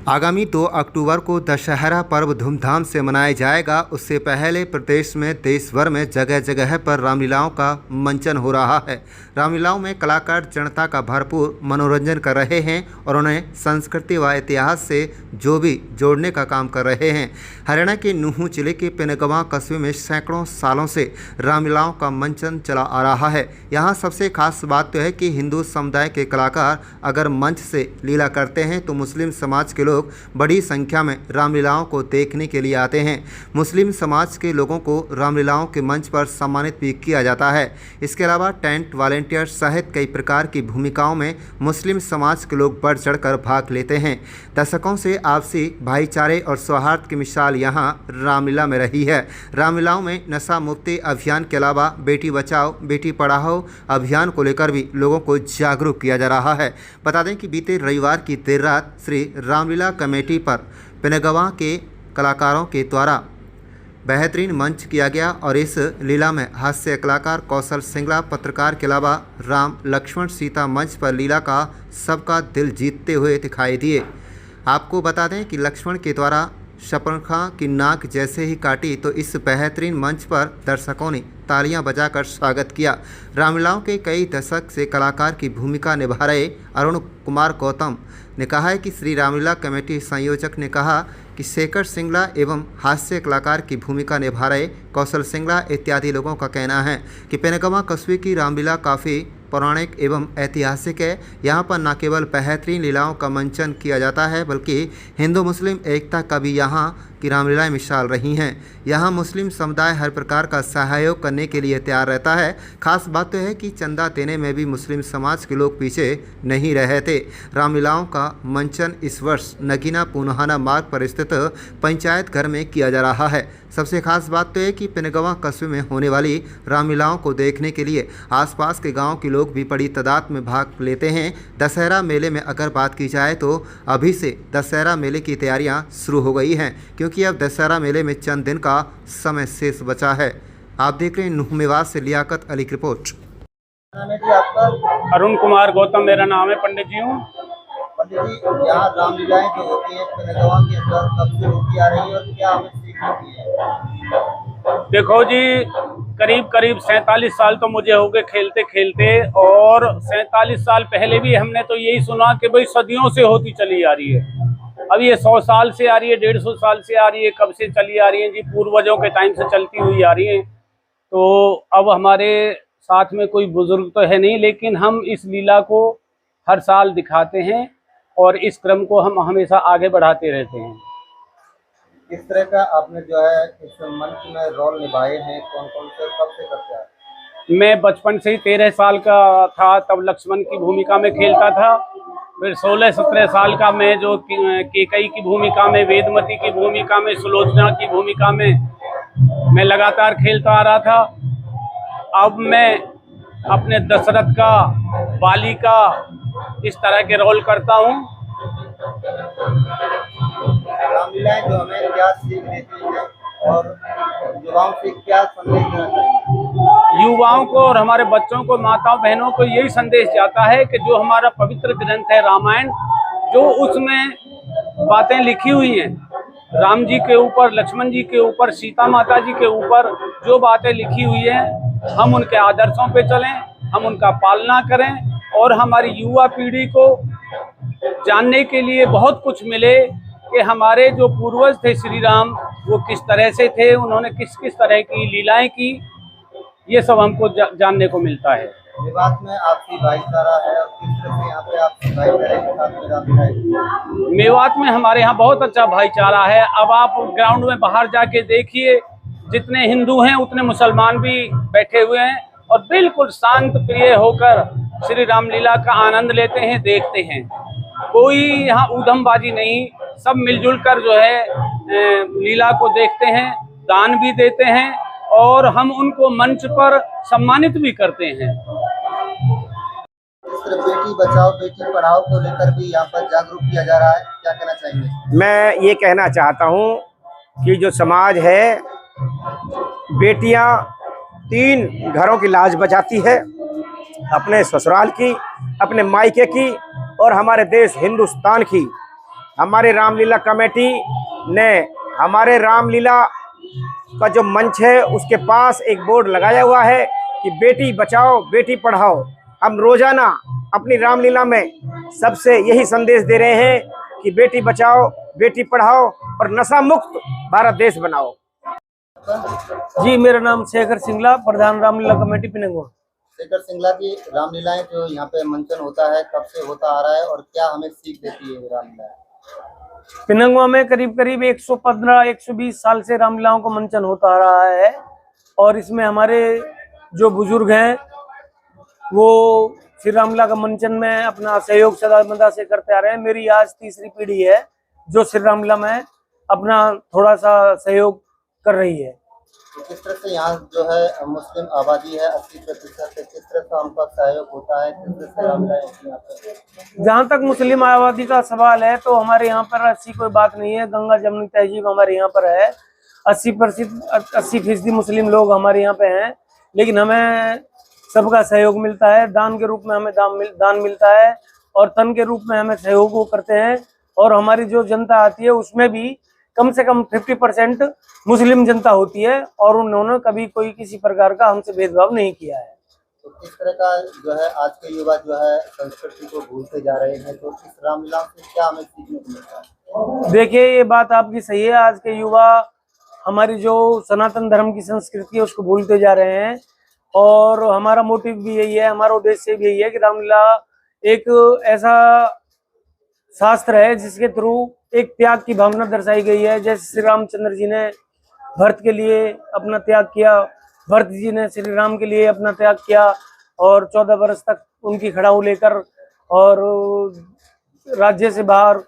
आगामी 2 अक्टूबर को दशहरा पर्व धूमधाम से मनाया जाएगा। उससे पहले प्रदेश में देश भर में जगह जगह पर रामलीलाओं का मंचन हो रहा है। रामलीलाओं में कलाकार जनता का भरपूर मनोरंजन कर रहे हैं और उन्हें संस्कृति व इतिहास से जो भी जोड़ने का काम कर रहे हैं। हरियाणा के नूंह जिले के पिनगवां कस्बे में सैकड़ों सालों से रामलीलाओं का मंचन चला आ रहा है। यहाँ सबसे खास बात तो है कि हिंदू समुदाय के कलाकार अगर मंच से लीला करते हैं तो मुस्लिम समाज के लोग बड़ी संख्या में रामलीलाओं को देखने के लिए आते हैं। मुस्लिम समाज के लोगों को रामलीलाओं के मंच पर सम्मानित भी किया जाता है। इसके अलावा टेंट वॉलेंटियर सहित कई प्रकार की भूमिकाओं में मुस्लिम समाज के लोग बढ़ चढ़कर भाग लेते हैं। दशकों से आपसी भाईचारे और सौहार्द की मिसाल यहाँ रामलीला में रही है। रामलीलाओं में नशा मुक्ति अभियान के अलावा बेटी बचाओ बेटी पढ़ाओ अभियान को लेकर भी लोगों को जागरूक किया जा रहा है। बता दें कि बीते रविवार की देर रात श्री रामलीला कमेटी पर पिनगवां के कलाकारों के द्वारा बेहतरीन मंच किया गया और इस लीला में हास्य कलाकार कौशल सिंगला पत्रकार के अलावा राम लक्ष्मण सीता मंच पर लीला का सबका दिल जीतते हुए दिखाई दिए। आपको बता दें कि लक्ष्मण के द्वारा शपनखा की नाक जैसे ही काटी तो इस बेहतरीन मंच पर दर्शकों ने तालियां बजाकर स्वागत किया। रामलीलाओं के कई दशक से कलाकार की भूमिका निभा रहे अरुण कुमार गौतम ने कहा है कि श्री रामलीला कमेटी संयोजक ने कहा कि शेखर सिंगला एवं हास्य कलाकार की भूमिका निभा रहे कौशल सिंगला इत्यादि लोगों का कहना है कि पिनगवां कस्बे की रामलीला काफ़ी पौराणिक एवं ऐतिहासिक है। यहाँ पर न केवल बेहतरीन लीलाओं का मंचन किया जाता है बल्कि हिंदू मुस्लिम एकता का भी यहाँ की रामलीलाएं मिसाल रही हैं। यहाँ मुस्लिम समुदाय हर प्रकार का सहयोग करने के लिए तैयार रहता है। खास बात तो है कि चंदा देने में भी मुस्लिम समाज के लोग पीछे नहीं रहे थे। रामलीलाओं का मंचन इस वर्ष नगीना पुनहाना मार्ग पर स्थित पंचायत घर में किया जा रहा है। सबसे खास बात तो है कि पिनगवां कस्बे में होने वाली रामलीलाओं को देखने के लिए आसपास के गांव के लोग भी बड़ी तादाद में भाग लेते हैं। दशहरा मेले में अगर बात की जाए तो अभी से दशहरा मेले की तैयारियां शुरू हो गई हैं, क्योंकि अब दशहरा मेले में चंद दिन का समय शेष बचा है। आप देख रहे हैं नूंह मेवात से लियाकत अली की रिपोर्ट। अरुण कुमार गौतम मेरा नाम है। पंडित जी हूँ। पंडित जी, यहाँ रामलीलाएं जो होती है पिनगवां के अंदर कब से होती आ रही है और क्या हमें सीख मिलती है? देखो जी, करीब करीब 47 साल तो मुझे हो गए खेलते खेलते, और 47 साल पहले भी हमने तो यही सुना कि भाई सदियों से होती चली आ रही है। अब ये 100 साल से आ रही है, 150 साल से आ रही है, कब से चली आ रही है जी? पूर्वजों के टाइम से चलती हुई आ रही है। तो अब हमारे साथ में कोई बुजुर्ग तो है नहीं, लेकिन हम इस लीला को हर साल दिखाते हैं और इस क्रम को हम हमेशा आगे बढ़ाते रहते हैं। किस तरह का आपने जो है इस मंच में रोल निभाए हैं, कौन कौन से कब से करते हैं? मैं बचपन से ही 13 साल का था तब लक्ष्मण की भूमिका में खेलता था। फिर 16-17 साल का मैं जो केकई की भूमिका में, वेदमती की भूमिका में, सुलोचना की भूमिका में मैं लगातार खेलता आ रहा था। अब मैं अपने दशरथ का, बाली का, इस तरह के रोल करता हूँ। रामलीलाएं जो हमें क्या सीख देती है और युवाओं से क्या संदेश देना चाहिए? युवाओं को और हमारे बच्चों को, माताओं बहनों को यही संदेश जाता है कि जो हमारा पवित्र ग्रंथ है रामायण, जो उसमें बातें लिखी हुई हैं राम जी के ऊपर, लक्ष्मण जी के ऊपर, सीता माता जी के ऊपर जो बातें लिखी हुई हैं, हम उनके आदर्शों पे चलें, हम उनका पालना करें और हमारी युवा पीढ़ी को जानने के लिए बहुत कुछ मिले कि हमारे जो पूर्वज थे श्री राम, वो किस तरह से थे, उन्होंने किस किस तरह की लीलाएं की, ये सब हमको जानने को मिलता है। मेवात में आपसी भाईचारा है और किस तरह से यहाँ पे आपसी भाईचारे के साथ में रामलीलाएं? मेवात में हमारे यहाँ बहुत अच्छा भाईचारा है। अब आप ग्राउंड में बाहर जाके देखिए, जितने हिंदू हैं उतने मुसलमान भी बैठे हुए हैं और बिल्कुल शांत प्रिय होकर श्री रामलीला का आनंद लेते हैं, देखते हैं। कोई यहाँ ऊधमबाजी नहीं, सब मिलजुल कर जो है लीला को देखते हैं, दान भी देते हैं और हम उनको मंच पर सम्मानित भी करते हैं। इस तरह बेटी बचाओ बेटी पढ़ाओ को लेकर भी यहाँ पर जागरूक किया जा रहा है, क्या कहना चाहेंगे? मैं ये कहना चाहता हूँ कि जो समाज है, बेटियाँ 3 घरों की लाज बचाती है, अपने ससुराल की, अपने मायके की और हमारे देश हिंदुस्तान की। हमारी रामलीला कमेटी ने हमारे रामलीला का जो मंच है उसके पास एक बोर्ड लगाया हुआ है कि बेटी बचाओ बेटी पढ़ाओ। हम रोजाना अपनी रामलीला में सबसे यही संदेश दे रहे हैं कि बेटी बचाओ बेटी पढ़ाओ और नशा मुक्त भारत देश बनाओ। जी, मेरा नाम शेखर सिंगला, प्रधान रामलीला कमेटी पिनंगवा। शेखर सिंगला की रामलीलाएं जो यहाँ पे मंचन होता है कब से होता आ रहा है और क्या हमें सीख देती है ये रामलीलाएं? पिनंगवा में करीब करीब 115-120 साल से रामलीलाओं का मंचन होता आ रहा है और इसमें हमारे जो बुजुर्ग हैं वो श्री रामलीला का मंचन में अपना सहयोग सदा से करते आ रहे हैं। मेरी आज तीसरी पीढ़ी है जो श्री रामलीला में अपना थोड़ा सा सहयोग कर रही है। तो किस तरह से यहाँ जो है मुस्लिम आबादी है 80%, किस तरह से उनका सहयोग होता है, किस तरह से रामलीलाएं होती है यहाँ पे? जहाँ तक मुस्लिम आबादी का सवाल है तो हमारे यहाँ पर ऐसी कोई बात नहीं है। गंगा जमुनी तहजीब हमारे यहाँ पर है, 80% मुस्लिम लोग हमारे यहाँ पे हैं, लेकिन हमें सबका सहयोग मिलता है। दान के रूप में हमें दान मिलता है और तन के रूप में हमें सहयोग वो करते हैं। और हमारी जो जनता आती है उसमें भी कम से कम 50% मुस्लिम जनता होती है और उन्होंने कभी कोई किसी प्रकार का हमसे भेदभाव नहीं किया है। तो किस तरह का जो है आज के युवा जो है संस्कृति को भूलते जा रहे हैं, तो इस रामलीला से क्या हमें सीखने को मिलता है? देखिए, ये बात आपकी सही है। आज के युवा हमारी जो सनातन धर्म की संस्कृति है उसको भूलते जा रहे हैं और हमारा मोटिव भी यही है, हमारा उद्देश्य भी यही है कि रामलीला एक ऐसा शास्त्र है जिसके थ्रू एक त्याग की भावना दर्शाई गई है। जैसे श्री रामचंद्र जी ने भरत के लिए अपना त्याग किया, भरत जी ने श्री राम के लिए अपना त्याग किया और 14 वर्ष तक उनकी खड़ाऊ लेकर और राज्य से बाहर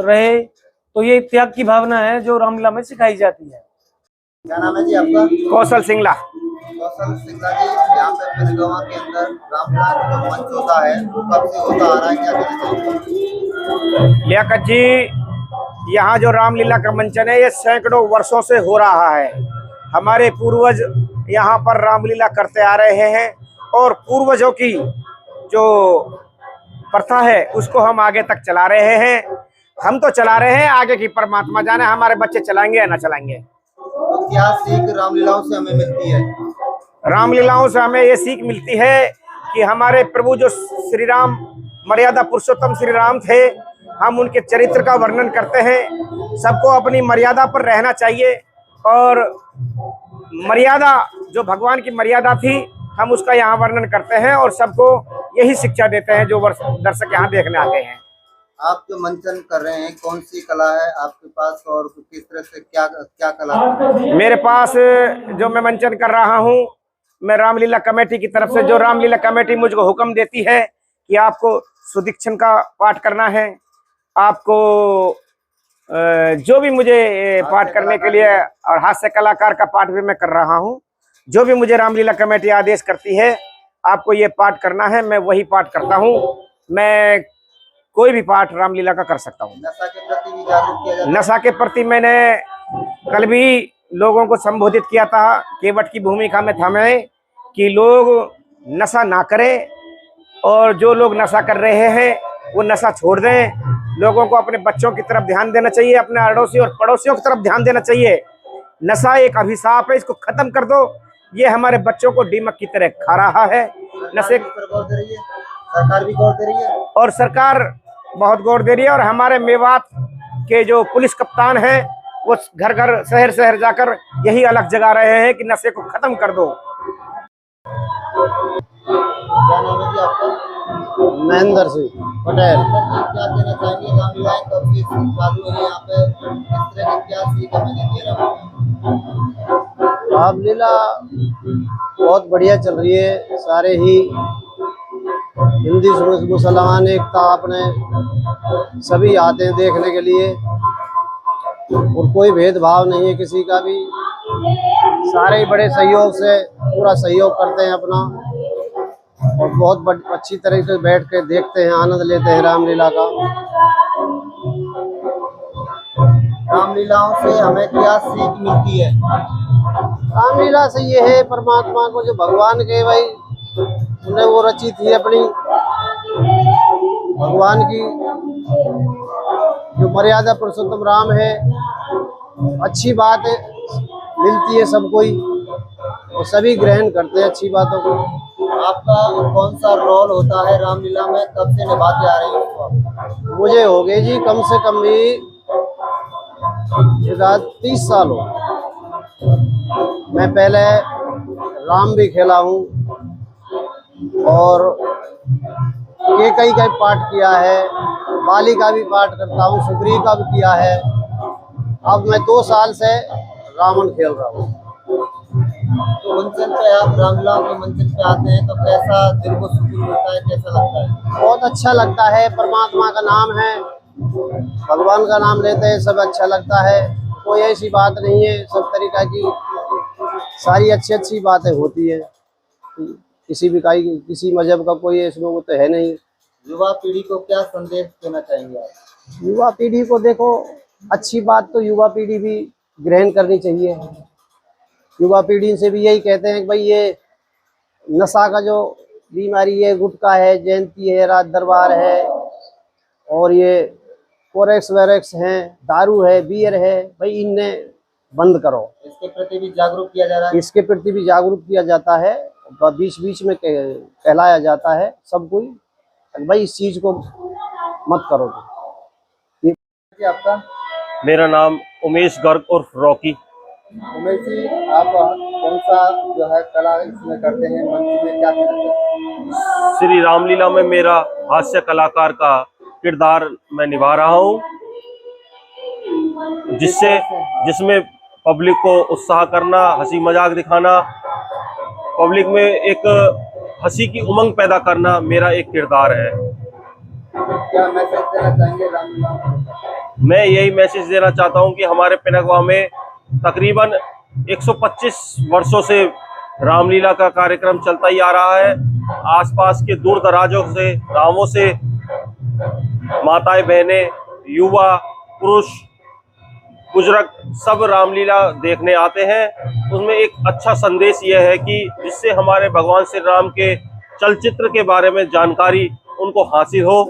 रहे। तो ये त्याग की भावना है जो रामलीला में सिखाई जाती है। क्या नाम है जी आपका? कौशल सिंगला। कौशल सिंगला जी, यहाँ पे पिनगवा के अंदर रामलीला का जो मंच होता है वो कब से होता आ रहा है, क्या कहना चाहिए? लियाकत जी, यहाँ जो रामलीला का मंचन है ये सैकड़ों वर्षों से हो रहा है। हमारे पूर्वज यहाँ पर रामलीला करते आ रहे हैं और पूर्वजों की जो प्रथा है उसको हम आगे तक चला रहे हैं। हम तो चला रहे हैं, आगे की परमात्मा जाने हमारे बच्चे चलाएंगे या ना चलाएंगे। तो क्या सीख रामलीलाओं से हमें मिलती है? रामलीलाओं से हमें ये सीख मिलती है कि हमारे प्रभु जो श्री राम मर्यादा पुरुषोत्तम श्री राम थे, हम उनके चरित्र का वर्णन करते हैं। सबको अपनी मर्यादा पर रहना चाहिए और मर्यादा जो भगवान की मर्यादा थी हम उसका यहाँ वर्णन करते हैं और सबको यही शिक्षा देते हैं जो दर्शक यहाँ देखने आते हैं। आप जो मंचन कर रहे हैं कौन सी कला है आपके पास और किस तरह से क्या कला है? मेरे पास जो मैं मंचन कर रहा हूँ, मैं रामलीला कमेटी की तरफ से जो रामलीला कमेटी मुझको हुक्म देती है कि आपको सुदीक्षण का पाठ करना है, आपको जो भी मुझे पाठ करने के लिए और हास्य कलाकार का पाठ भी मैं कर रहा हूँ। जो भी मुझे रामलीला कमेटी आदेश करती है आपको ये पाठ करना है, मैं वही पाठ करता हूँ। मैं कोई भी पाठ रामलीला का कर सकता हूँ। नशा के प्रति भी जागरूक किया जाता है? नशा के प्रति मैंने कल भी लोगों को संबोधित किया था, केवट की भूमिका में था मैं, कि लोग नशा ना करें और जो लोग नशा कर रहे हैं वो नशा छोड़ दें। लोगों को अपने बच्चों की तरफ ध्यान देना चाहिए, अपने अड़ोसी और पड़ोसियों की तरफ ध्यान देना चाहिए। नशा एक अभिशाप है, इसको खत्म कर दो। ये हमारे बच्चों को दीमक की तरह खा रहा है। नशे सरकार भी गौर दे रही है और सरकार बहुत गौर दे रही है और हमारे मेवात के जो पुलिस कप्तान हैं वो घर घर शहर शहर जाकर यही अलग जगा रहे हैं कि नशे को खत्म कर दो। क्या नाम है जी आपका? महेंद्र सिंह पटेल। क्या कहना चाहेंगे रामलीलाएं कब से चालू है यहाँ पे, किस तरह की क्या सीख हमें देती है रामलीला बहुत बढ़िया चल रही है। सारे ही हिंदी मुसलमान एकता अपने सभी आते हैं देखने के लिए और कोई भेदभाव नहीं है किसी का भी। सारे ही बड़े सहयोग से पूरा सहयोग करते हैं अपना और बहुत अच्छी तरीके से बैठ के देखते हैं, आनंद लेते हैं रामलीला का। रामलीलाओं से हमें क्या सीख मिलती है? रामलीला से ये है परमात्मा को जो भगवान के भाई उन्हें वो रची थी अपनी भगवान की जो मर्यादा पुरुषोत्तम राम है, अच्छी बात है, मिलती है सबको ही और सभी ग्रहण करते हैं अच्छी बातों को। आपका कौन सा रोल होता है रामलीला में, कब से निभाते आ रहे हैं उसको? मुझे हो गए जी कम से कम भी 30 साल हो। मैं पहले राम भी खेला हूँ और केकई का भी पाठ किया है, बाली का भी पाठ करता हूँ, सुग्रीव का भी किया है। अब मैं 2 साल से रावण खेल रहा हूँ। तो मंचन पे आप रामलीला के मंचन पे आते हैं तो कैसा दिल को सुकून मिलता है, कैसा लगता है? बहुत अच्छा लगता है, परमात्मा का नाम है, भगवान का नाम लेते हैं, सब अच्छा लगता है। कोई ऐसी बात नहीं है, सब तरीका की सारी अच्छी अच्छी बातें होती है। किसी मजहब का कोई इसमें वो तो है नहीं। युवा पीढ़ी को क्या संदेश देना चाहेंगे आप? युवा पीढ़ी को देखो, अच्छी बात तो युवा पीढ़ी भी ग्रहण करनी चाहिए। युवा पीढ़ी से भी यही कहते हैं कि भाई ये नशा का जो बीमारी है, गुटखा है, जयंती है, राज दरबार है और ये कोरेक्स वेरेक्स हैं, दारू है, बियर है, भाई इन्हें बंद करो। इसके प्रति भी जागरूक किया जा रहा है। इसके प्रति भी जागरूक किया जाता है, बीच बीच में कहलाया जाता है सबको ही भाई इस चीज को मत करो। जी, आपका? मेरा नाम उमेश गर्ग उर्फ रॉकी। उमेश जी, आप कौन सा जो है कला इसमें करते हैं, मंच में क्या करते हैं? श्री रामलीला में मेरा हास्य कलाकार का किरदार मैं निभा रहा हूँ, जिसमें पब्लिक को उत्साह करना, हंसी मजाक दिखाना, पब्लिक में एक हंसी की उमंग पैदा करना मेरा एक किरदार है। क्या मैसेज देना चाहेंगे रामलीला को? मैं यही मैसेज देना चाहता हूँ कि हमारे पिनगवा में तकरीबन 125 वर्षों से रामलीला का कार्यक्रम चलता ही आ रहा है। आसपास के दूर दराजों से, गांवों से माताएं, बहनें, युवा, पुरुष, बुजुर्ग सब रामलीला देखने आते हैं। उसमें एक अच्छा संदेश यह है कि जिससे हमारे भगवान श्री राम के चलचित्र के बारे में जानकारी उनको हासिल हो।